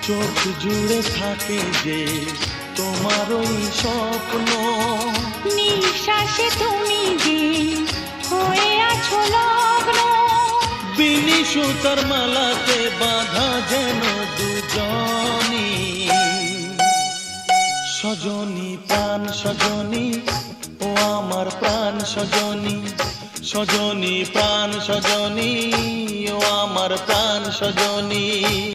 চোখ জুড়ে থাকে যে তোমার ওই স্বপ্ন, নিঃশ্বাসে তুমি যে হয়ে আছো লগ্ন। বিনি সুতার মালাতে বাঁধা যেন দুজনি, সজনী প্রাণ সজনী ও আমার প্রাণ সজনী, সজনী প্রাণ সজনী ও আমার প্রাণ সজনী।